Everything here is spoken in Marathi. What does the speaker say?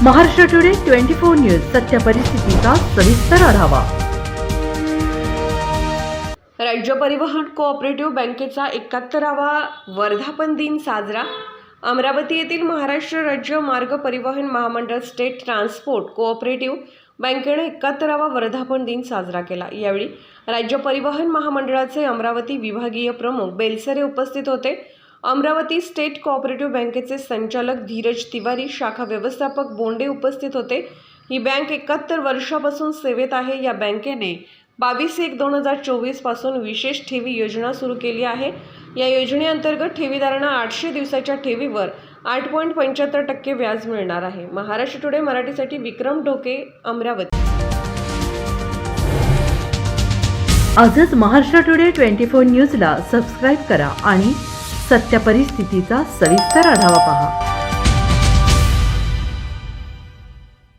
महाराष्ट्र टुडे 24 न्यूज सत्य परिस्थितीचा सविस्तर आढावा। राज्य परिवहन कोऑपरेटिव्ह बँकेचा 71वा वर्धापन दिन साजरा। अमरावती येथील महाराष्ट्र राज्य मार्ग परिवहन महामंडळ स्टेट ट्रान्सपोर्ट कोऑपरेटिव्ह बँकेने 71वा वर्धापन दिन साजरा केला। यावेळी राज्य परिवहन महामंडळाचे अमरावती विभागीय प्रमुख बेलसरे उपस्थित होते। अमरावती स्टेट कोऑपरेटिव्ह बँकेचे संचालक धीरज तिवारी, शाखा व्यवस्थापक बोंडे उपस्थित होते। ही बँक 71 वर्षापासून सेवेत आहे। या बँकेने 22/1/2024 पासून विशेष ठेवी योजना सुरू केली आहे। या योजनेअंतर्गत ठेवीदारांना 800 दिवसाच्या ठेवीवर 8.75% व्याज मिळणार आहे। महाराष्ट्र टुडे मराठीसाठी विक्रम ढोके, अमरावती। आजच महाराष्ट्र टुडे 24 न्यूजला सबस्क्राइब करा आणि सत्य परिस्थितीचा सविस्तर आढावा पहा।